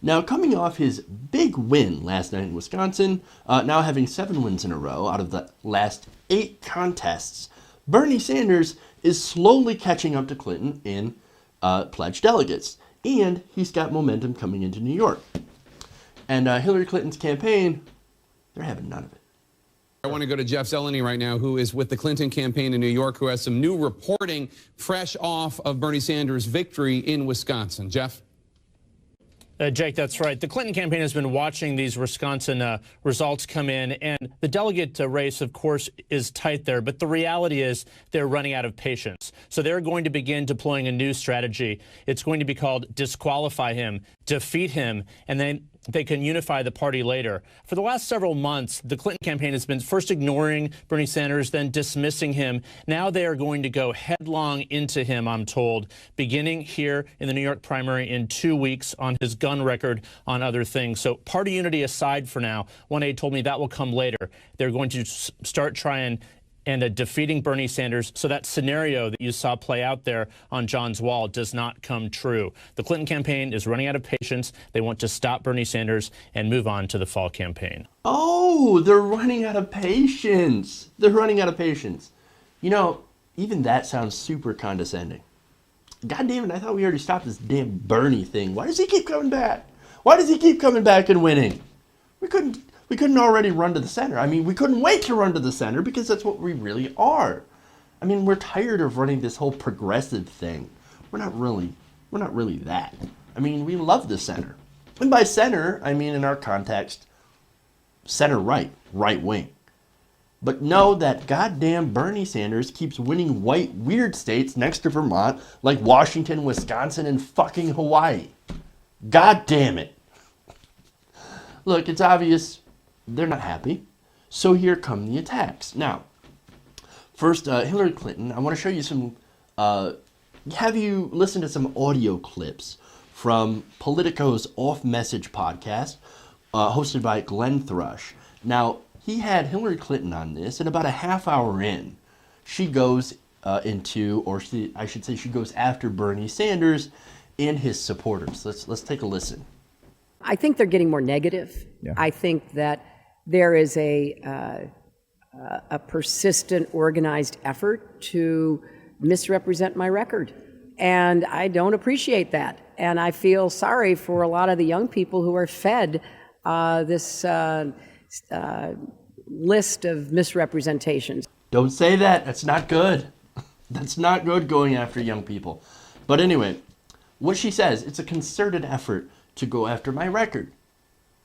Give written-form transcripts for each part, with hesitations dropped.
Now, coming off his big win last night in Wisconsin, now having 7 wins in a row out of the last 8 contests, Bernie Sanders is slowly catching up to Clinton in pledged delegates, and he's got momentum coming into New York. And Hillary Clinton's campaign, they're having none of it. I want to go to Jeff Zeleny right now, who is with the Clinton campaign in New York, who has some new reporting fresh off of Bernie Sanders' victory in Wisconsin. Jeff? Jake, that's right. The Clinton campaign has been watching these Wisconsin results come in, and the delegate race, of course, is tight there. But the reality is they're running out of patience. So they're going to begin deploying a new strategy. It's going to be called disqualify him, defeat him, and then they can unify the party later. For the last several months, the Clinton campaign has been first ignoring Bernie Sanders, then dismissing him. Now they are going to go headlong into him, I'm told, beginning here in the New York primary in 2 weeks on his gun record, on other things. So party unity aside for now, one aide told me that will come later. They're going to start trying and defeating Bernie Sanders, so that scenario that you saw play out there on John's Wall does not come true. The Clinton campaign is running out of patience. They want to stop Bernie Sanders and move on to the fall campaign. Oh, they're running out of patience. They're running out of patience. You know, even that sounds super condescending. God damn it, I thought we already stopped this damn Bernie thing. Why does he keep coming back? Why does he keep coming back and winning? We couldn't already run to the center. I mean, we couldn't wait to run to the center because that's what we really are. I mean, we're tired of running this whole progressive thing. We're not really that. I mean, we love the center. And by center, I mean in our context, center right, right wing. But know that goddamn Bernie Sanders keeps winning white weird states next to Vermont like Washington, Wisconsin, and fucking Hawaii. God damn it. Look, it's obvious they're not happy. So here come the attacks. Now, first, Hillary Clinton, I want to show you some, have you listened to some audio clips from Politico's Off Message podcast, hosted by Glenn Thrush. Now, he had Hillary Clinton on this, and about a half hour in, she goes she goes after Bernie Sanders and his supporters. Let's take a listen. I think they're getting more negative. Yeah. I think that there is a persistent, organized effort to misrepresent my record. And I don't appreciate that. And I feel sorry for a lot of the young people who are fed this list of misrepresentations. Don't say that. That's not good. That's not good, going after young people. But anyway, what she says, it's a concerted effort to go after my record.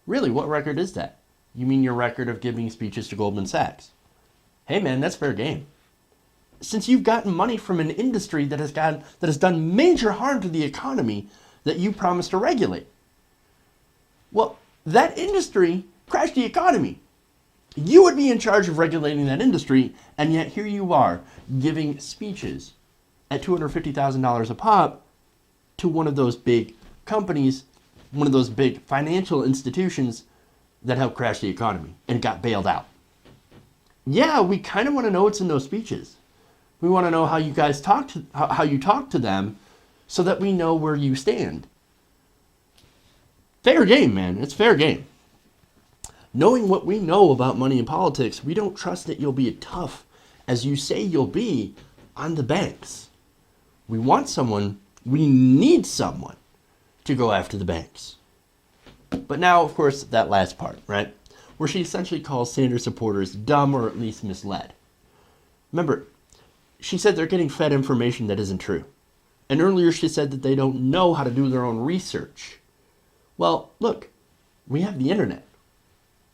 Really, what record is that? You mean your record of giving speeches to Goldman Sachs? Hey man, that's fair game. Since you've gotten money from an industry that has done major harm to the economy that you promised to regulate. Well, that industry crashed the economy. You would be in charge of regulating that industry, and yet here you are giving speeches at $250,000 a pop to one of those big companies, one of those big financial institutions that helped crash the economy and got bailed out. Yeah, we kind of want to know what's in those speeches. We want to know how you guys how you talk to them so that we know where you stand. Fair game, man. It's fair game. Knowing what we know about money and politics, we don't trust that you'll be as tough as you say you'll be on the banks. We need someone to go after the banks. But now, of course, that last part, right? Where she essentially calls Sanders supporters dumb or at least misled. Remember, she said they're getting fed information that isn't true. And earlier she said that they don't know how to do their own research. Well, look, we have the internet.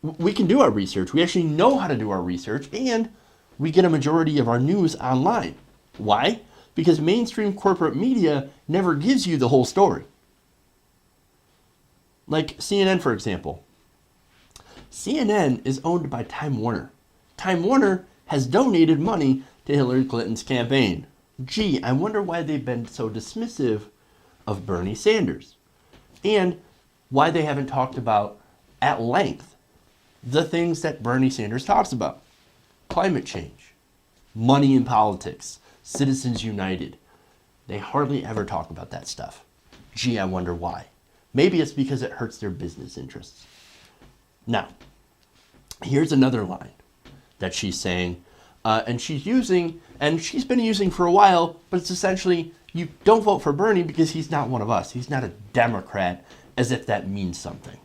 We can do our research. We actually know how to do our research, and we get a majority of our news online. Why? Because mainstream corporate media never gives you the whole story. Like CNN, for example. CNN is owned by Time Warner. Time Warner has donated money to Hillary Clinton's campaign. Gee, I wonder why they've been so dismissive of Bernie Sanders. And why they haven't talked about, at length, the things that Bernie Sanders talks about. Climate change, money in politics, Citizens United. They hardly ever talk about that stuff. Gee, I wonder why. Maybe it's because it hurts their business interests. Now, here's another line that she's saying, and she's been using for a while, but it's essentially, you don't vote for Bernie because he's not one of us. He's not a Democrat, as if that means something.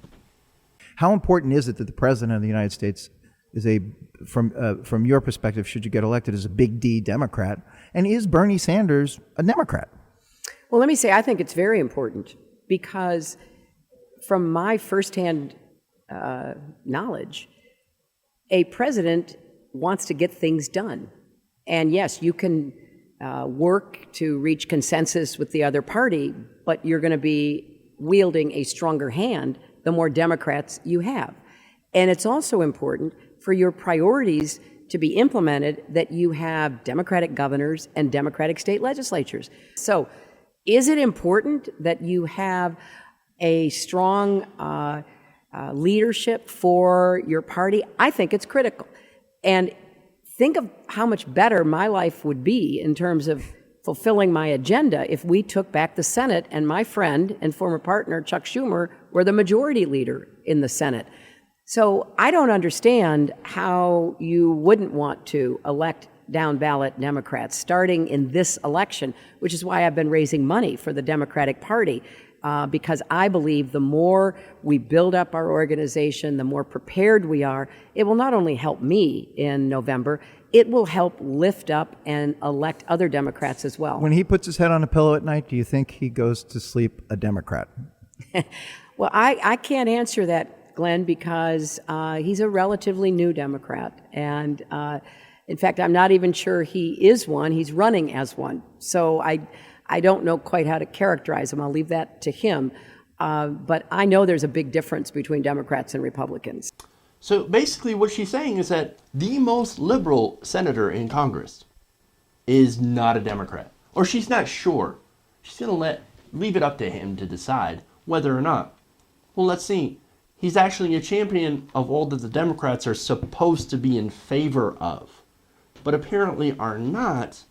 How important is it that the president of the United States is from your perspective, should you get elected, as a big D Democrat? And is Bernie Sanders a Democrat? Well, let me say, I think it's very important because from my firsthand knowledge, a president wants to get things done. And yes, you can work to reach consensus with the other party, but you're going to be wielding a stronger hand the more Democrats you have. And it's also important for your priorities to be implemented that you have Democratic governors and Democratic state legislatures. So is it important that you have a strong leadership for your party? I think it's critical. And think of how much better my life would be in terms of fulfilling my agenda if we took back the Senate and my friend and former partner Chuck Schumer were the majority leader in the Senate. So I don't understand how you wouldn't want to elect down ballot Democrats starting in this election, which is why I've been raising money for the Democratic Party, because I believe the more we build up our organization, the more prepared we are, it will not only help me in November, it will help lift up and elect other Democrats as well. When he puts his head on a pillow at night, do you think he goes to sleep a Democrat? Well, I can't answer that, Glenn, because he's a relatively new Democrat. And in fact, I'm not even sure he is one. He's running as one. So I don't know quite how to characterize him. I'll leave that to him. But I know there's a big difference between Democrats and Republicans. So basically what she's saying is that the most liberal senator in Congress is not a Democrat. Or she's not sure. She's going to leave it up to him to decide whether or not. Well, let's see. He's actually a champion of all that the Democrats are supposed to be in favor of, but apparently are not,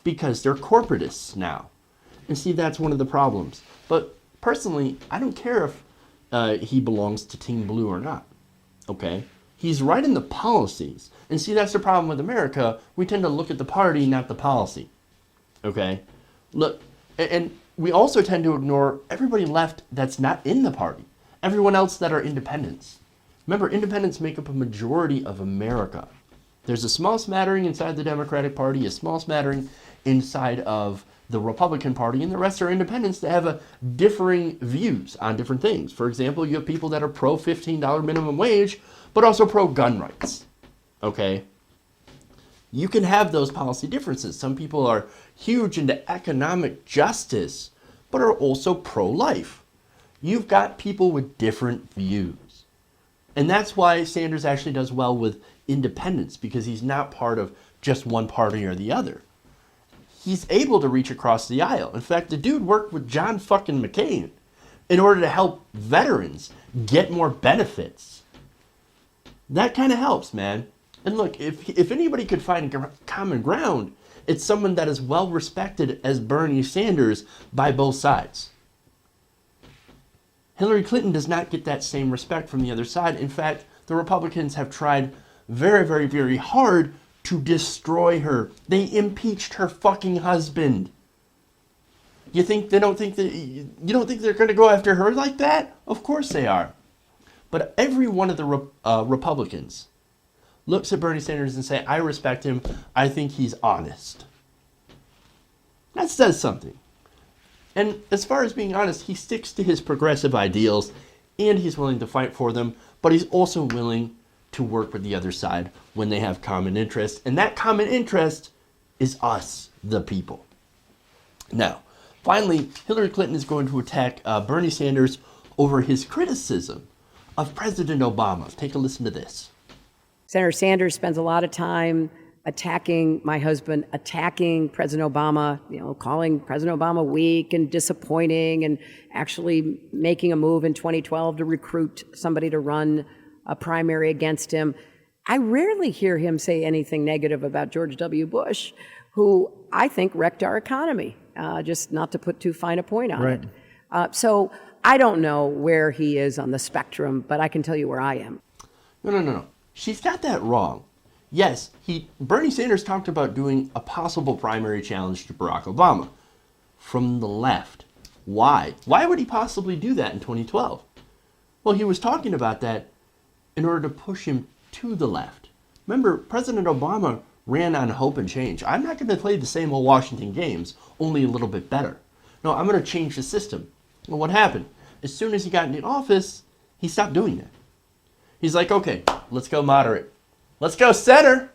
because they're corporatists now. And see, that's one of the problems. But personally, I don't care if he belongs to Team Blue or not. Okay? He's right in the policies. And see, that's the problem with America. We tend to look at the party, not the policy. Okay? Look, and we also tend to ignore everybody left that's not in the party. Everyone else that are independents. Remember, independents make up a majority of America. There's a small smattering inside the Democratic Party, a small smattering inside of the Republican Party, and the rest are independents that have differing views on different things. For example, you have people that are pro $15 minimum wage, but also pro gun rights. Okay? You can have those policy differences. Some people are huge into economic justice, but are also pro-life. You've got people with different views. And that's why Sanders actually does well with independents, because he's not part of just one party or the other. He's able to reach across the aisle. In fact, the dude worked with John fucking McCain in order to help veterans get more benefits. That kind of helps, man. And look, if anybody could find common ground, it's someone that is well respected as Bernie Sanders by both sides. Hillary Clinton does not get that same respect from the other side. In fact, the Republicans have tried very, very, very hard to destroy her. They impeached her fucking husband. You don't think they're going to go after her like that? Of course they are. But every one of the Republicans looks at Bernie Sanders and say, I respect him. I think he's honest. That says something. And as far as being honest, he sticks to his progressive ideals and he's willing to fight for them, but he's also willing to work with the other side when they have common interest. And that common interest is us, the people. Now, finally, Hillary Clinton is going to attack Bernie Sanders over his criticism of President Obama. Take a listen to this. Senator Sanders spends a lot of time attacking my husband, attacking President Obama, calling President Obama weak and disappointing, and actually making a move in 2012 to recruit somebody to run a primary against him. I rarely hear him say anything negative about George W. Bush, who I think wrecked our economy, just not to put too fine a point on it. So I don't know where he is on the spectrum, but I can tell you where I am. No. She's got that wrong. Yes, Bernie Sanders talked about doing a possible primary challenge to Barack Obama from the left. Why? Why would he possibly do that in 2012? Well, he was talking about that in order to push him to the left. Remember, President Obama ran on hope and change. I'm not going to play the same old Washington games, only a little bit better. No, I'm going to change the system. Well, what happened? As soon as he got into office, he stopped doing that. He's like, okay, let's go moderate. Let's go center.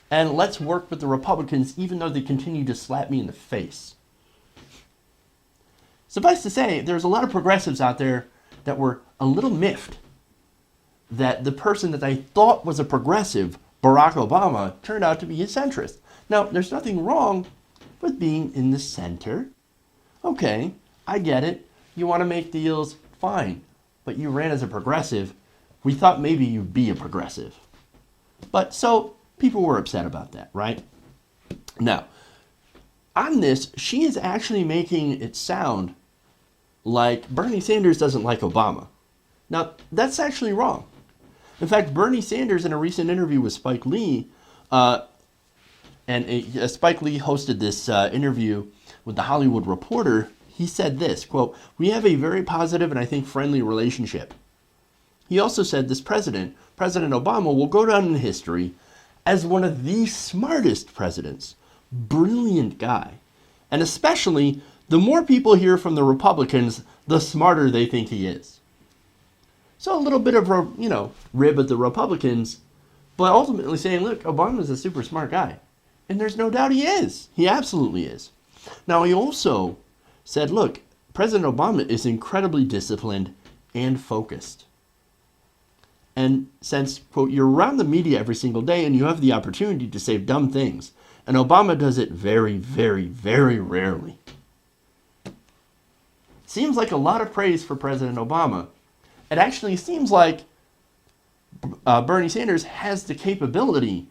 And let's work with the Republicans, even though they continue to slap me in the face. Suffice to say, there's a lot of progressives out there that were a little miffed that the person that they thought was a progressive, Barack Obama, turned out to be a centrist. Now, there's nothing wrong with being in the center. Okay, I get it. You want to make deals, fine. But you ran as a progressive. We thought maybe you'd be a progressive. But so people were upset about that, right? Now, on this, she is actually making it sound like Bernie Sanders doesn't like Obama. Now, that's actually wrong. In fact, Bernie Sanders, in a recent interview with Spike Lee, Spike Lee hosted this interview with The Hollywood Reporter. He said this, quote, "We have a very positive and I think friendly relationship." He also said this President Obama, will go down in history as one of the smartest presidents. Brilliant guy. And especially, the more people hear from the Republicans, the smarter they think he is. So a little bit of a, rib at the Republicans, but ultimately saying, look, Obama's a super smart guy. And there's no doubt he is. He absolutely is. Now, he also said, look, President Obama is incredibly disciplined and focused. And since, quote, you're around the media every single day and you have the opportunity to say dumb things, and Obama does it very, very, very rarely. Seems like a lot of praise for President Obama. It actually seems like Bernie Sanders has the capability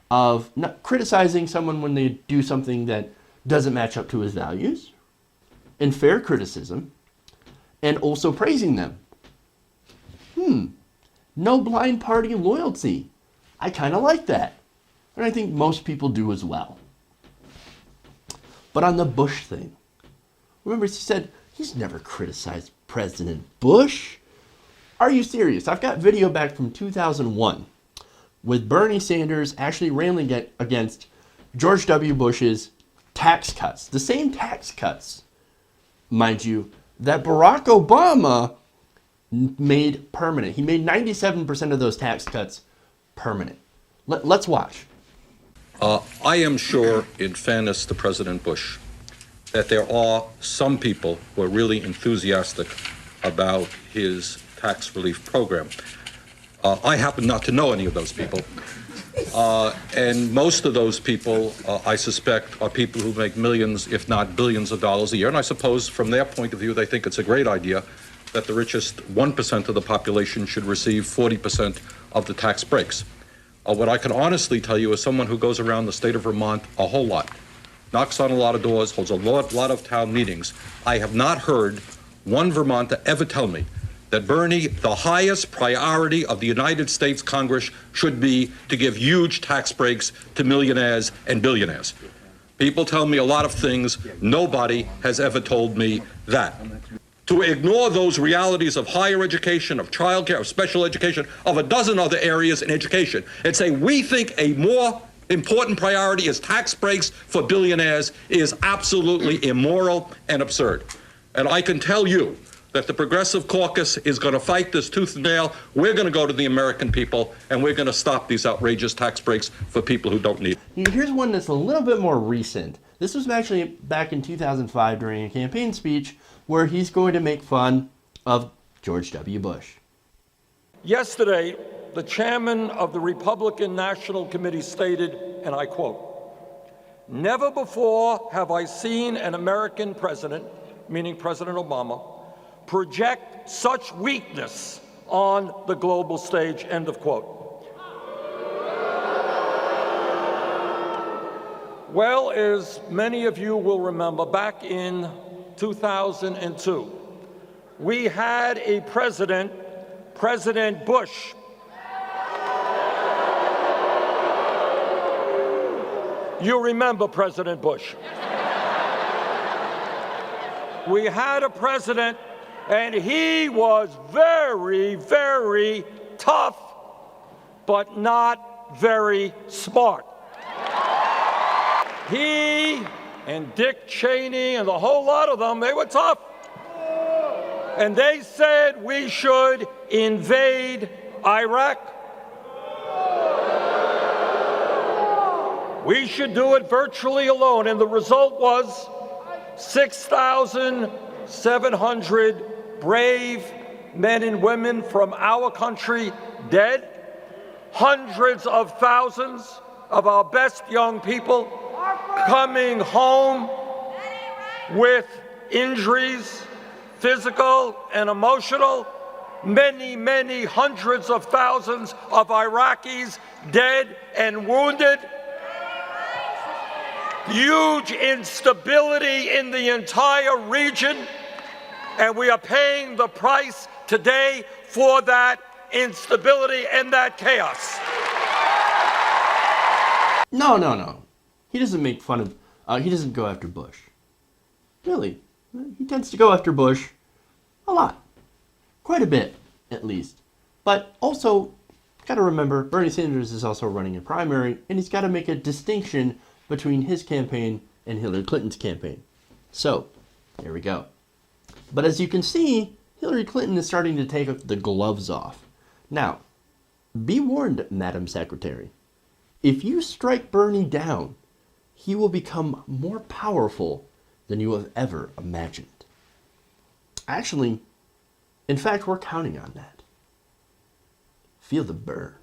of not criticizing someone when they do something that doesn't match up to his values, and fair criticism, and also praising them. No blind party loyalty. I kind of like that. And I think most people do as well. But on the Bush thing, remember he said he's never criticized President Bush. Are you serious? I've got video back from 2001 with Bernie Sanders actually railing against George W. Bush's tax cuts. The same tax cuts, mind you, that Barack Obama made permanent. He made 97% of those tax cuts permanent. Let's watch. I am sure, in fairness to President Bush, that there are some people who are really enthusiastic about his tax relief program. I happen not to know any of those people. And most of those people, I suspect, are people who make millions, if not billions of dollars a year. And I suppose from their point of view, they think it's a great idea that the richest 1% of the population should receive 40% of the tax breaks. What I can honestly tell you as someone who goes around the state of Vermont a whole lot, knocks on a lot of doors, holds a lot of town meetings, I have not heard one Vermonter ever tell me that Bernie, the highest priority of the United States Congress should be to give huge tax breaks to millionaires and billionaires. People tell me a lot of things. Nobody has ever told me that. To ignore those realities of higher education, of childcare, of special education, of a dozen other areas in education, and say we think a more important priority is tax breaks for billionaires is absolutely immoral and absurd. And I can tell you that the Progressive Caucus is going to fight this tooth and nail. We're going to go to the American people, and we're going to stop these outrageous tax breaks for people who don't need it. Here's one that's a little bit more recent. This was actually back in 2005 during a campaign speech where he's going to make fun of George W. Bush. Yesterday, the chairman of the Republican National Committee stated, and I quote, "Never before have I seen an American president," meaning President Obama, "project such weakness on the global stage," end of quote. Well, as many of you will remember, back in 2002, we had a president, President Bush. You remember President Bush. We had a president, and he was very, very tough, but not very smart. He and Dick Cheney and the whole lot of them, they were tough. And they said we should invade Iraq. We should do it virtually alone. And the result was 6,700 brave men and women from our country dead, hundreds of thousands of our best young people coming home with injuries, physical and emotional, many, many hundreds of thousands of Iraqis dead and wounded, huge instability in the entire region, and we are paying the price today for that instability and that chaos. No. He doesn't make fun of, he doesn't go after Bush. Really. He tends to go after Bush a lot. Quite a bit, at least. But also, gotta remember, Bernie Sanders is also running a primary, and he's gotta make a distinction between his campaign and Hillary Clinton's campaign. So, there we go. But as you can see, Hillary Clinton is starting to take the gloves off. Now, be warned, Madam Secretary. If you strike Bernie down, he will become more powerful than you have ever imagined. Actually, in fact, we're counting on that. Feel the burn.